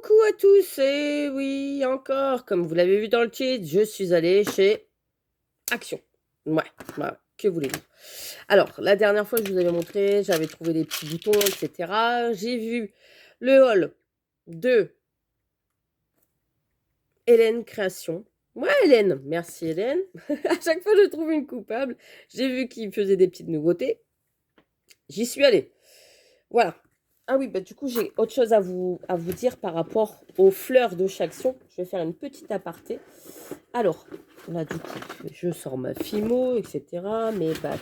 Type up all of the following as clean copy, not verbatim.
Coucou à tous, et oui, encore, comme vous l'avez vu dans le titre, je suis allée chez Action. Ouais, voilà, que voulez-vous. Alors, la dernière fois, je vous avais montré, j'avais trouvé des petits boutons, etc. J'ai vu le haul de Hélène Création. Ouais, Hélène, merci Hélène. À chaque fois, je trouve une coupable. J'ai vu qu'il faisait des petites nouveautés. J'y suis allée. Voilà. Ah oui, bah du coup, j'ai autre chose à vous dire par rapport aux fleurs de chaque Action. Je vais faire une petite aparté. Alors, là, du coup, je sors ma Fimo, etc. Mes bacs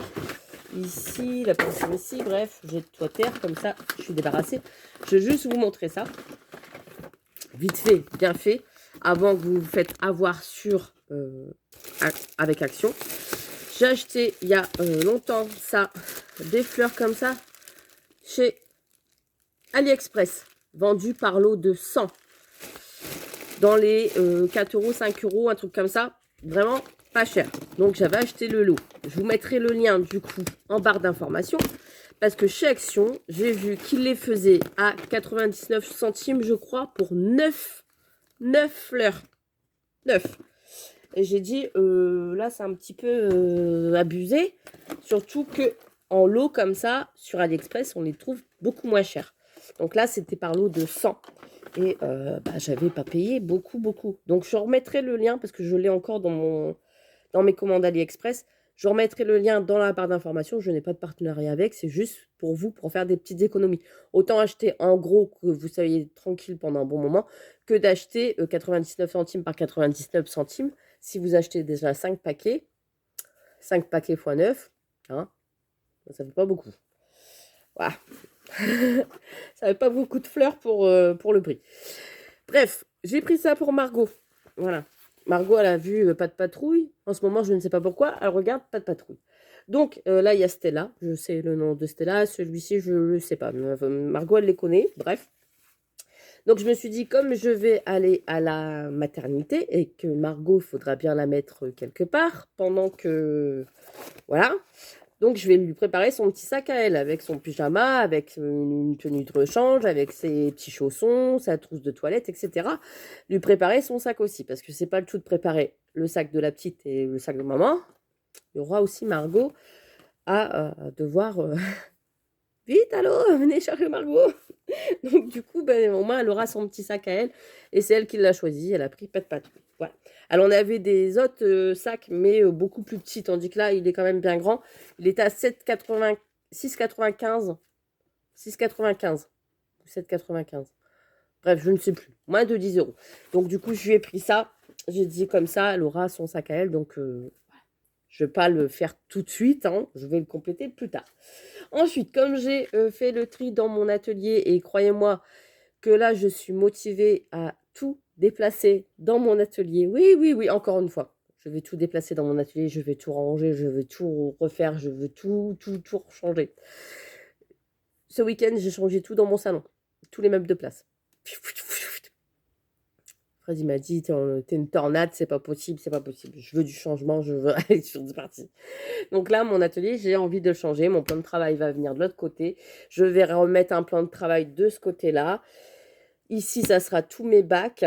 ici, la pince ici. Bref, j'ai de quoi terre, comme ça, je suis débarrassée. Je vais juste vous montrer ça. Vite fait, bien fait. Avant que vous vous faites avoir sur avec Action. J'ai acheté, il y a longtemps, ça, des fleurs comme ça, chez AliExpress, vendu par lot de 100. Dans les 4 euros, 5 euros, un truc comme ça. Vraiment pas cher. Donc j'avais acheté le lot. Je vous mettrai le lien du coup en barre d'information. Parce que chez Action, j'ai vu qu'il les faisait à 99 centimes, je crois, pour 9 fleurs. 9. Et j'ai dit, là c'est un petit peu abusé. Surtout que en lot comme ça, sur AliExpress, on les trouve beaucoup moins chers. Donc là, c'était par lot de 100. Et j'avais pas payé beaucoup. Donc je remettrai le lien, parce que je l'ai encore dans mes commandes AliExpress. Je remettrai le lien dans la barre d'information. Je n'ai pas de partenariat avec. C'est juste pour vous, pour faire des petites économies. Autant acheter en gros, que vous soyez tranquille pendant un bon moment, que d'acheter 99 centimes par 99 centimes. Si vous achetez déjà 5 paquets, 5 paquets x 9, hein, ça fait pas beaucoup. Voilà. Ça fait pas beaucoup de fleurs pour le prix. Bref, j'ai pris ça pour Margot. Voilà. Margot, elle a vu Pas de patrouille. En ce moment, je ne sais pas pourquoi, elle regarde Pas de patrouille. Donc là, il y a Stella. Je sais le nom de Stella. Celui-ci, je ne le sais pas. Margot, elle les connaît. Bref. Donc je me suis dit, comme je vais aller à la maternité et que Margot, il faudra bien la mettre quelque part pendant que... Voilà. Donc, je vais lui préparer son petit sac à elle, avec son pyjama, avec une tenue de rechange, avec ses petits chaussons, sa trousse de toilette, etc. Lui préparer son sac aussi, parce que c'est pas le tout de préparer le sac de la petite et le sac de maman. Il y aura aussi Margot à devoir... Vite, allô, venez chercher Margot. Donc, du coup, au moins, elle aura son petit sac à elle. Et c'est elle qui l'a choisi. Elle a pris Pas de patrouille. Voilà. Alors, on avait des autres sacs, mais beaucoup plus petits. Tandis que là, il est quand même bien grand. Il était à 7,80, 6,95. 6,95. 7,95. Bref, je ne sais plus. Moins de 10 euros. Donc, du coup, je lui ai pris ça. J'ai dit comme ça, elle aura son sac à elle. Donc, je ne vais pas le faire tout de suite. Hein. Je vais le compléter plus tard. Ensuite, comme j'ai fait le tri dans mon atelier, et croyez-moi que là, je suis motivée à tout déplacer dans mon atelier. Oui, encore une fois. Je vais tout déplacer dans mon atelier, je vais tout ranger, je vais tout refaire, je veux tout changer. Ce week-end, j'ai changé tout dans mon salon. Tous les meubles de place. Fred, il m'a dit, t'es une tornade, c'est pas possible. Je veux du changement, je veux... Allez, c'est parti. Donc là, mon atelier, j'ai envie de le changer. Mon plan de travail va venir de l'autre côté. Je vais remettre un plan de travail de ce côté-là. Ici, ça sera tous mes bacs.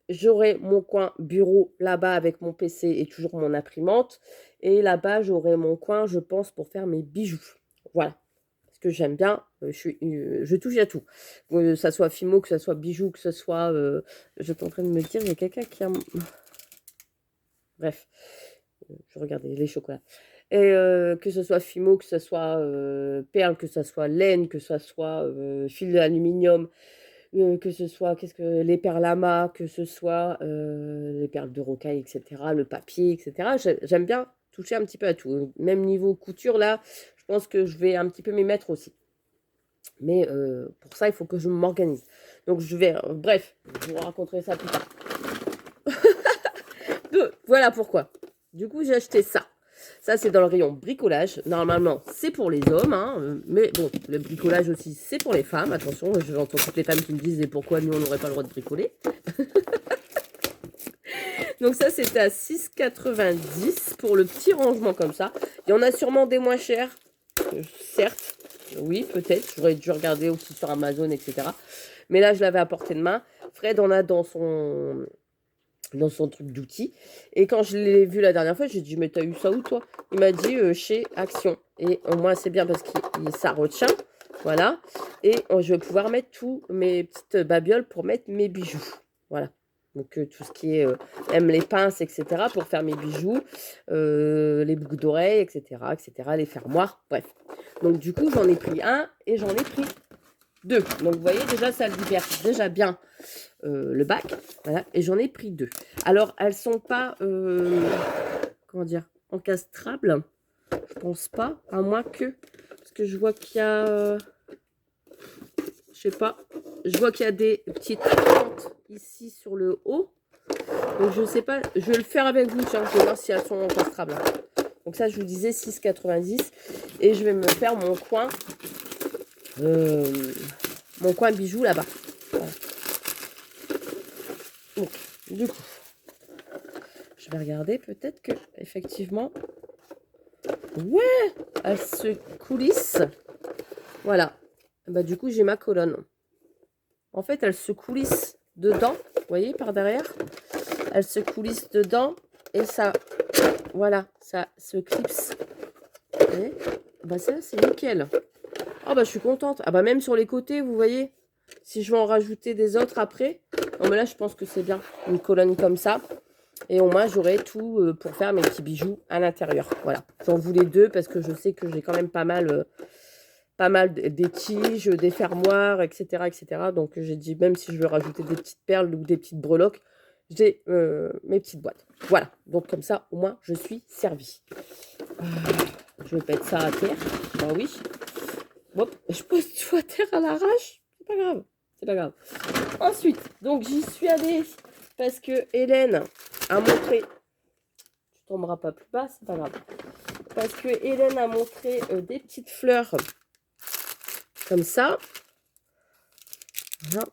J'aurai mon coin bureau là-bas avec mon PC et toujours mon imprimante. Et là-bas, j'aurai mon coin, je pense, pour faire mes bijoux. Voilà. Parce que j'aime bien, je touche à tout. Que ça soit Fimo, que ça soit bijoux, que ce soit... je suis en train de me dire, il y a quelqu'un qui a... Bref. Je regardais les chocolats. Et que ce soit Fimo, que ce soit perles, que ce soit laine, que ce soit fil d'aluminium, que ce soit les perles lama, que ce soit les perles de rocaille, etc., le papier, etc. J'aime bien toucher un petit peu à tout. Même niveau couture, là, je pense que je vais un petit peu m'y mettre aussi. Mais pour ça, il faut que je m'organise. Donc, je vais... bref, je vous raconterai ça plus tard. Voilà pourquoi. Du coup, j'ai acheté ça. Ça, c'est dans le rayon bricolage. Normalement, c'est pour les hommes, hein, mais bon, le bricolage aussi, c'est pour les femmes. Attention, j'entends toutes les femmes qui me disent « Et pourquoi nous, on n'aurait pas le droit de bricoler ?» Donc ça, c'était à 6,90 pour le petit rangement comme ça. Il y en a sûrement des moins chers, certes. Oui, peut-être. J'aurais dû regarder aussi sur Amazon, etc. Mais là, je l'avais à portée de main. Fred en a dans son truc d'outils. Et quand je l'ai vu la dernière fois, j'ai dit, mais t'as eu ça où, toi? Il m'a dit, chez Action. Et au moins, c'est bien parce que ça retient. Voilà. Et je vais pouvoir mettre tous mes petites babioles pour mettre mes bijoux. Voilà. Donc, tout ce qui est, même les pinces, etc., pour faire mes bijoux, les boucles d'oreilles, etc., les fermoirs, bref. Donc, du coup, j'en ai pris un et j'en ai pris deux. Donc, vous voyez, déjà, ça libère déjà bien le bac. Voilà. Et j'en ai pris deux. Alors, elles sont pas, comment dire, encastrables. Je pense pas, à moins que... Parce que je vois qu'il y a... je sais pas. Je vois qu'il y a des petites fentes ici sur le haut. Donc, je sais pas. Je vais le faire avec vous. Tiens, je vais voir si elles sont encastrables. Donc, ça, je vous disais 6,90. Et je vais me faire mon coin bijou là-bas. Voilà. Donc, du coup, je vais regarder. Peut-être que, effectivement... Ouais, elle se coulisse. Voilà. Bah, du coup, j'ai ma colonne. En fait, elle se coulisse dedans. Vous voyez, par derrière. Elle se coulisse dedans. Et ça, voilà, ça se clipse. Vous voyez, bah ça, c'est nickel. Oh, bah, je suis contente. Ah, bah, même sur les côtés, vous voyez. Si je veux en rajouter des autres après. Non, mais là, je pense que c'est bien. Une colonne comme ça. Et au moins, j'aurai tout pour faire mes petits bijoux à l'intérieur. Voilà. J'en voulais deux parce que je sais que j'ai quand même pas mal des tiges, des fermoirs, etc., etc. Donc, j'ai dit, même si je veux rajouter des petites perles ou des petites breloques, j'ai mes petites boîtes. Voilà. Donc, comme ça, au moins, je suis servie. Je vais mettre ça à terre. Ben oui. Hop, je pose tout à terre à l'arrache. C'est pas grave. C'est pas grave. Ensuite, donc, j'y suis allée parce que Hélène a montré... Tu tomberas pas plus bas, c'est pas grave. Parce que Hélène a montré des petites fleurs comme ça. Voilà.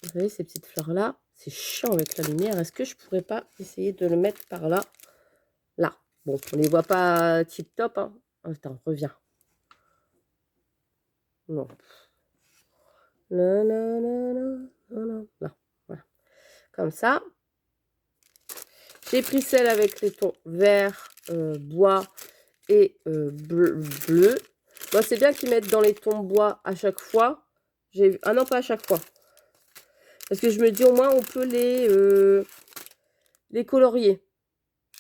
Vous voyez ces petites fleurs-là. C'est chiant avec la lumière. Est-ce que je pourrais pas essayer de le mettre par là? Là. Bon, on les voit pas tip-top. Hein. Attends, reviens. Non. Là, là, là, là, là, là. Là. Voilà. Comme ça. J'ai pris celle avec les tons vert, bois et bleu. Bon, c'est bien qu'ils mettent dans les tons bois à chaque fois. Ah non, pas à chaque fois. Parce que je me dis, au moins, on peut les colorier.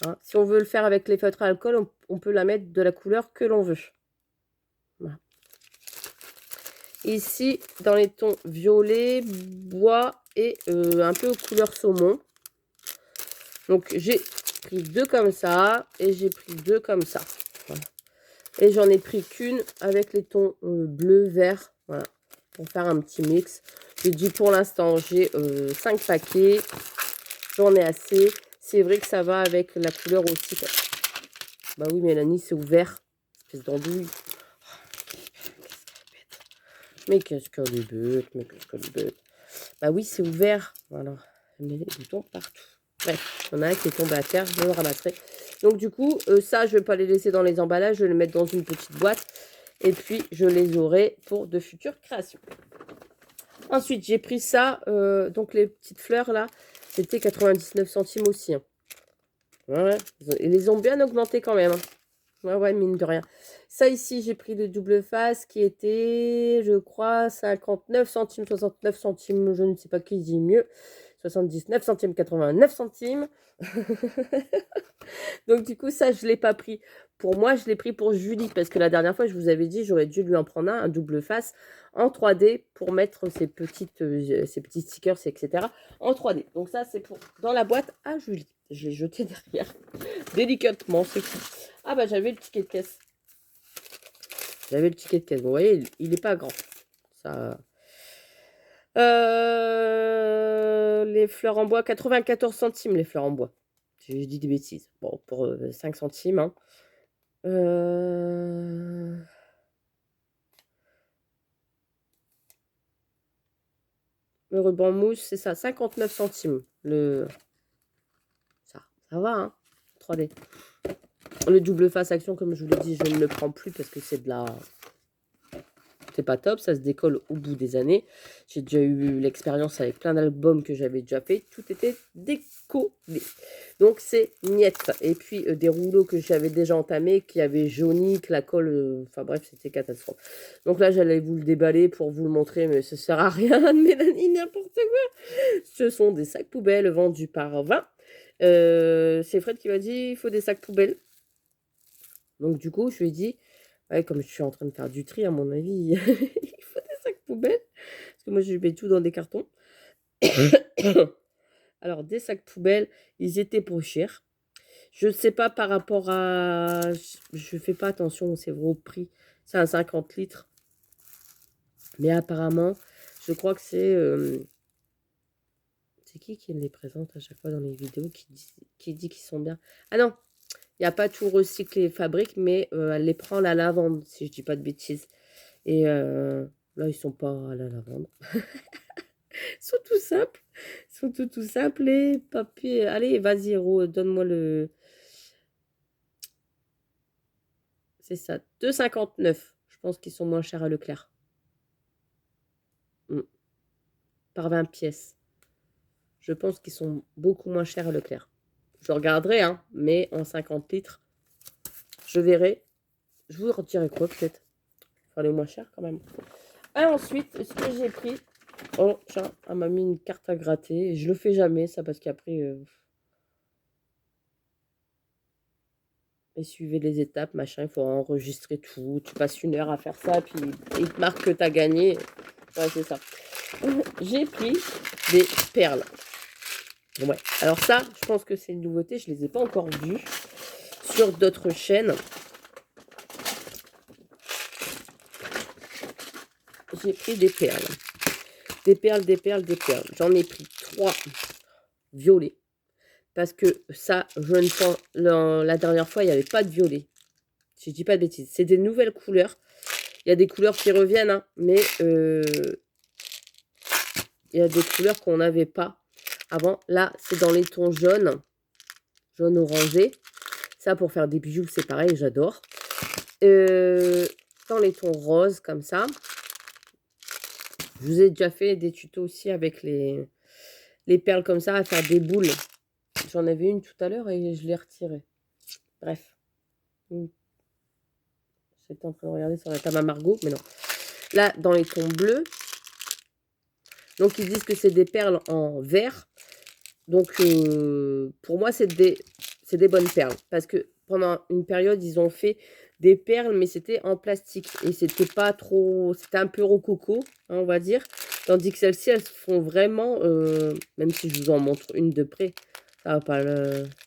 Hein. Si on veut le faire avec les feutres à alcool, on peut la mettre de la couleur que l'on veut. Voilà. Ici, dans les tons violet, bois et un peu couleur saumon. Donc, j'ai pris deux comme ça et j'ai pris deux comme ça. Voilà. Et j'en ai pris qu'une avec les tons bleu, vert. Voilà. Pour faire un petit mix. J'ai dit pour l'instant, j'ai 5 paquets. J'en ai assez. C'est vrai que ça va avec la couleur aussi. Bah oui, Mélanie, c'est ouvert. Espèce d'andouille. Mais qu'est-ce qu'elle est bête. Mais qu'est-ce qu'elle est bête. Bah oui, c'est ouvert. Voilà. Elle met les boutons partout. Bref, il y en a un qui est tombé à terre. Je le ramasserai. Donc du coup, ça, je ne vais pas les laisser dans les emballages. Je vais les mettre dans une petite boîte. Et puis, je les aurai pour de futures créations. Ensuite, j'ai pris ça. Donc, les petites fleurs, là, c'était 99 centimes aussi. Hein. Ouais, ils les ont bien augmenté quand même. Hein. Ouais, mine de rien. Ça, ici, j'ai pris le double face qui était, je crois, 59 centimes, 69 centimes. Je ne sais pas qui dit mieux. 79 centimes, 89 centimes. Donc, du coup, ça, je ne l'ai pas pris pour moi. Je l'ai pris pour Julie. Parce que la dernière fois, je vous avais dit, j'aurais dû lui en prendre un double face en 3D pour mettre ces petits stickers, etc. en 3D. Donc, ça, c'est pour dans la boîte à Julie. Je l'ai jeté derrière. Délicatement, c'est tout. Ah, bah, j'avais le ticket de caisse. J'avais le ticket de caisse. Vous voyez, il n'est pas grand. Ça... les fleurs en bois, 94 centimes les fleurs en bois. J'ai dit des bêtises. Bon, pour 5 centimes. Hein. Le ruban mousse, c'est ça, 59 centimes. Ça va, hein, 3D. Le double face action, comme je vous l'ai dit, je ne le prends plus parce que c'est de la portait pas top, ça se décolle au bout des années. J'ai déjà eu l'expérience avec plein d'albums que j'avais déjà fait, tout était décollé. Donc c'est niette. Et puis des rouleaux que j'avais déjà entamés, qui avaient jauni, que la colle, enfin bref, c'était catastrophe. Donc là, j'allais vous le déballer pour vous le montrer, mais ça sert à rien, Mélanie, n'importe quoi. Ce sont des sacs poubelles vendus par 20. C'est Fred qui m'a dit, il faut des sacs poubelles. Donc du coup, je lui ai dit, ouais, comme je suis en train de faire du tri, à mon avis, il faut des sacs poubelles. Parce que moi, je mets tout dans des cartons. Alors, des sacs poubelles, ils étaient pas chers. Je ne sais pas par rapport à... Je fais pas attention, c'est vrai au prix. C'est un 50 litres. Mais apparemment, je crois que c'est... C'est qui les présente à chaque fois dans les vidéos, qui dit qu'ils sont bien? Ah non, il n'y a pas tout recyclé fabrique, mais elle les prend à la lavande, si je dis pas de bêtises. Et là, ils sont pas à la lavande. Ils sont tout simples. Ils sont tout simples. Les papiers. Allez, vas-y, Héros, donne-moi le... C'est ça, 2,59. Je pense qu'ils sont moins chers à Leclerc. Par 20 pièces. Je pense qu'ils sont beaucoup moins chers à Leclerc. Je regarderai, hein, mais en 50 litres, je verrai. Je vous retirerai quoi, peut-être? Enfin, les moins chers, quand même. Et ensuite, ce que j'ai pris... Oh, tiens, elle m'a mis une carte à gratter. Je le fais jamais, ça, parce qu'après... Et suivez les étapes, machin, il faut enregistrer tout. Tu passes 1 heure à faire ça, puis il te marque que tu as gagné. Ouais, c'est ça. J'ai pris des perles. Ouais. Alors ça, je pense que c'est une nouveauté. Je ne les ai pas encore vues sur d'autres chaînes. J'ai pris des perles. Des perles, des perles, des perles. J'en ai pris 3 violets. Parce que ça, je ne pense... La dernière fois, il n'y avait pas de violet. Si je dis pas de bêtises. C'est des nouvelles couleurs. Il y a des couleurs qui reviennent, hein, mais il y a des couleurs qu'on n'avait pas avant. Là, c'est dans les tons jaunes. Jaune orangé. Ça, pour faire des bijoux, c'est pareil, j'adore. Dans les tons roses, comme ça. Je vous ai déjà fait des tutos aussi avec les perles comme ça, à faire des boules. J'en avais une tout à l'heure et je l'ai retirée. Bref. J'étais en train de regarder sur la table à Margot, mais non. Là, dans les tons bleus. Donc, ils disent que c'est des perles en vert. Donc, pour moi, c'est des bonnes perles. Parce que pendant une période, ils ont fait des perles, mais c'était en plastique. Et c'était pas trop... C'était un peu rococo, hein, on va dire. Tandis que celles-ci, elles font vraiment... même si je vous en montre une de près, ça va pas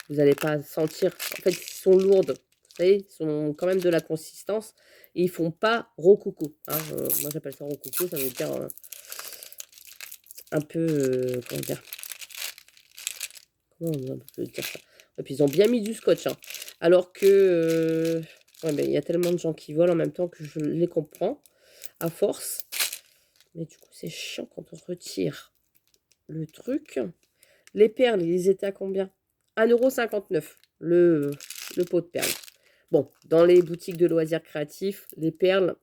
vous n'allez pas sentir. En fait, ils sont lourdes. Vous savez, ils sont quand même de la consistance. Et ils font pas rococo. Hein. Moi, j'appelle ça rococo. Ça veut dire un peu... comment dire? Comment on peut dire ça? Et puis, ils ont bien mis du scotch. Hein. Alors que... ouais, mais il y a tellement de gens qui volent en même temps que je les comprends. À force. Mais du coup, c'est chiant quand on retire le truc. Les perles, ils étaient à combien? 1,59 € le pot de perles. Bon, dans les boutiques de loisirs créatifs, les perles,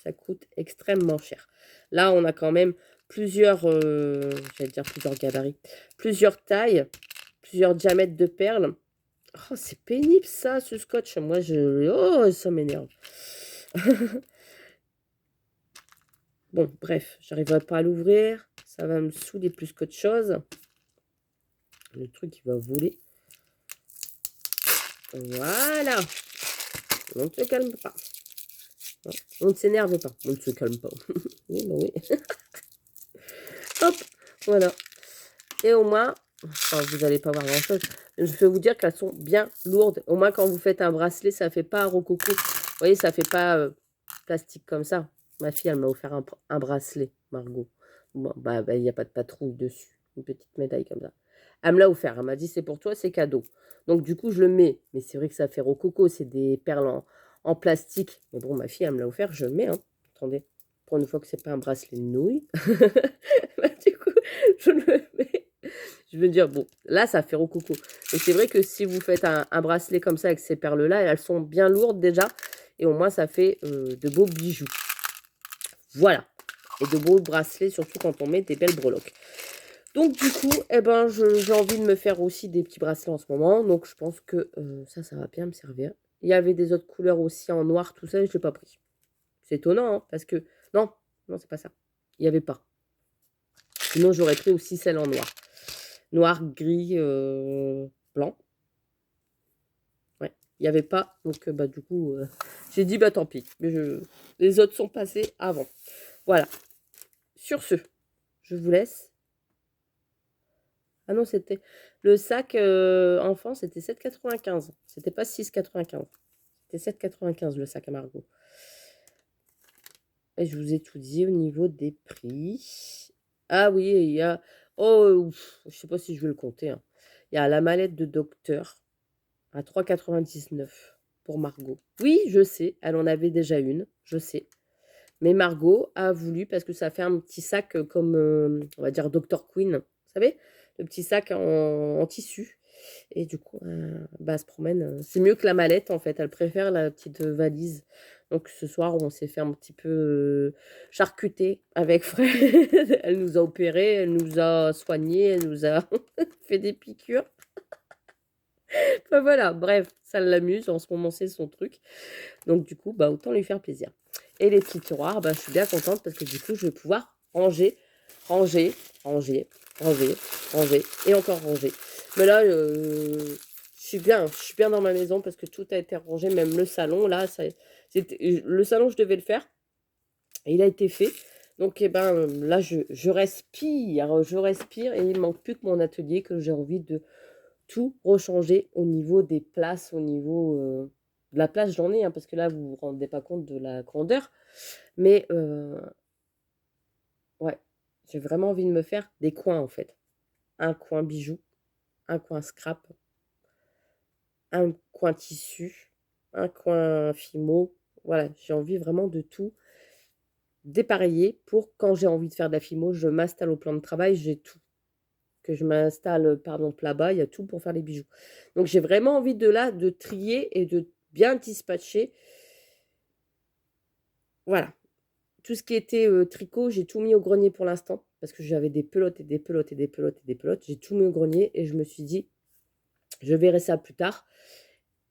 ça coûte extrêmement cher. Là, on a quand même plusieurs, j'allais dire plusieurs gabarits, plusieurs tailles, plusieurs diamètres de perles. Oh, c'est pénible ça, ce scotch. Moi, oh, ça m'énerve. Bon, bref, j'arriverai pas à l'ouvrir. Ça va me saouler plus qu'autre chose. Le truc, il va voler. Voilà. On ne se calme pas. On ne s'énerve pas. On ne se calme pas. Oui, bah oui. Hop, voilà. Et au moins, enfin, vous n'allez pas voir grand-chose. Je peux vous dire qu'elles sont bien lourdes. Au moins, quand vous faites un bracelet, ça ne fait pas un rococo. Vous voyez, ça ne fait pas plastique comme ça. Ma fille, elle m'a offert un bracelet, Margot. Bon, bah, il n'y a pas de patrouille dessus. Une petite médaille comme ça. Elle me l'a offert. Elle m'a dit, c'est pour toi, c'est cadeau. Donc, du coup, je le mets. Mais c'est vrai que ça fait rococo. C'est des perles en plastique. Mais bon, ma fille, elle me l'a offert. Je le mets. Hein. Attendez. Pour une fois que c'est pas un bracelet de nouilles. Bah, du coup, je le mets. Je veux dire, bon, là, ça fait rococo. Mais c'est vrai que si vous faites un bracelet comme ça avec ces perles-là, elles sont bien lourdes déjà. Et au moins, ça fait de beaux bijoux. Voilà. Et de beaux bracelets, surtout quand on met des belles breloques. Donc du coup, eh ben, j'ai envie de me faire aussi des petits bracelets en ce moment. Donc je pense que ça va bien me servir. Il y avait des autres couleurs aussi en noir, tout ça, et je ne l'ai pas pris. C'est étonnant, hein, parce que... Non, non, c'est pas ça. Il n'y avait pas. Sinon, j'aurais pris aussi celle en noir. Noir, gris, blanc. Ouais, il n'y avait pas. Donc, bah, du coup, j'ai dit, bah tant pis. Mais les autres sont passés avant. Voilà. Sur ce, je vous laisse. Ah non, c'était... Le sac enfant, c'était 7,95. C'était pas 6,95. C'était 7,95 le sac à Margot. Et je vous ai tout dit au niveau des prix. Ah oui, il y a... Oh, je sais pas si je vais le compter, hein. Il y a la mallette de docteur à 3,99 pour Margot. Oui, je sais, elle en avait déjà une, je sais. Mais Margot a voulu, parce que ça fait un petit sac comme, on va dire, Dr. Queen, vous savez, le petit sac en tissu. Et du coup, bah, elle se promène. C'est mieux que la mallette, en fait. Elle préfère la petite valise. Donc, ce soir, on s'est fait un petit peu charcuter avec Fred. Elle nous a opérés, elle nous a soignés, elle nous a fait des piqûres. Enfin, voilà, bref, ça l'amuse. En ce moment, c'est son truc. Donc, du coup, bah, autant lui faire plaisir. Et les petits tiroirs, bah, je suis bien contente parce que du coup, je vais pouvoir ranger, ranger, ranger, ranger, ranger et encore ranger. Mais là, je suis bien dans ma maison parce que tout a été rangé, même le salon. Là, le salon, je devais le faire et il a été fait. Donc, eh ben, là, je respire et il manque plus que mon atelier que j'ai envie de tout rechanger au niveau des places, au niveau de la place, j'en ai, hein, parce que là, vous vous rendez pas compte de la grandeur. Mais ouais, j'ai vraiment envie de me faire des coins, en fait. Un coin bijoux, un coin scrap, un coin tissu, un coin fimo. Voilà, j'ai envie vraiment de tout dépareiller pour quand j'ai envie de faire de la fimo, je m'installe au plan de travail, j'ai tout. Que je m'installe, par exemple, là-bas, il y a tout pour faire les bijoux. Donc j'ai vraiment envie de trier et de bien dispatcher. Voilà. Tout ce qui était tricot, j'ai tout mis au grenier pour l'instant, parce que j'avais des pelotes et des pelotes et des pelotes et des pelotes. J'ai tout mis au grenier et je me suis dit, je verrai ça plus tard.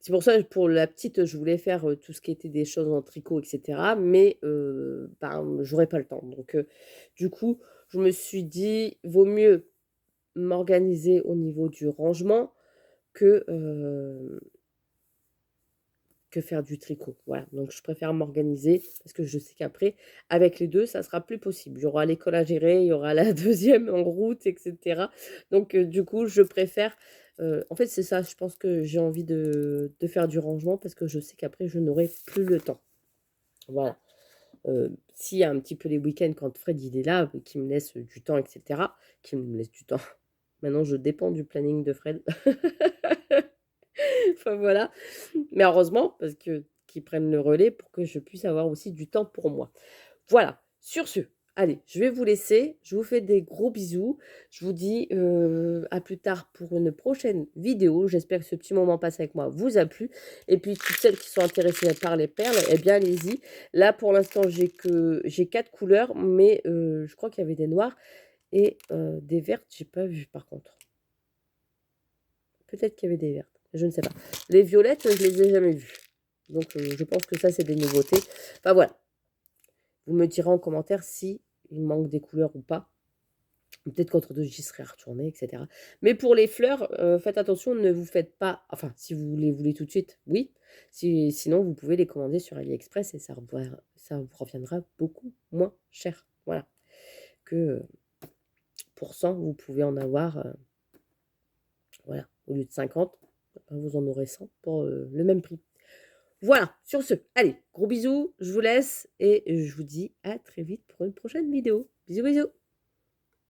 C'est pour ça que pour la petite, je voulais faire tout ce qui était des choses en tricot, etc. Mais ben, j'aurais pas le temps. Donc, du coup, je me suis dit, vaut mieux m'organiser au niveau du rangement que, que faire du tricot. Voilà, donc je préfère m'organiser parce que je sais qu'après, avec les deux, ça sera plus possible. Il y aura l'école à gérer, il y aura la deuxième en route, etc. Donc, du coup, je préfère... en fait, c'est ça, je pense que j'ai envie de faire du rangement parce que je sais qu'après, je n'aurai plus le temps. Voilà. S'il y a un petit peu les week-ends quand Fred il est là, qui me laisse du temps, etc., qui me laisse du temps. Maintenant, je dépends du planning de Fred. Enfin voilà. Mais heureusement, parce que qu'ils prennent le relais pour que je puisse avoir aussi du temps pour moi. Voilà. Sur ce, allez, je vais vous laisser. Je vous fais des gros bisous. Je vous dis à plus tard pour une prochaine vidéo. J'espère que ce petit moment passé avec moi vous a plu. Et puis, toutes celles qui sont intéressées par les perles, eh bien, allez-y. Là, pour l'instant, j'ai 4 couleurs, mais je crois qu'il y avait des noirs et des vertes, j'ai pas vu par contre. Peut-être qu'il y avait des vertes. Je ne sais pas. Les violettes, je les ai jamais vues. Donc, je pense que ça, c'est des nouveautés. Enfin, voilà. Vous me direz en commentaire si il manque des couleurs ou pas. Peut-être qu'entre deux, j'y serai retournée, etc. Mais pour les fleurs, faites attention, ne vous faites pas... Enfin, si vous les voulez tout de suite, oui. Sinon, vous pouvez les commander sur AliExpress et ça vous reviendra beaucoup moins cher. Voilà. Que pour 100, vous pouvez en avoir... voilà. Au lieu de 50, vous en aurez 100 pour le même prix. Voilà, sur ce, allez, gros bisous, je vous laisse et je vous dis à très vite pour une prochaine vidéo. Bisous, bisous.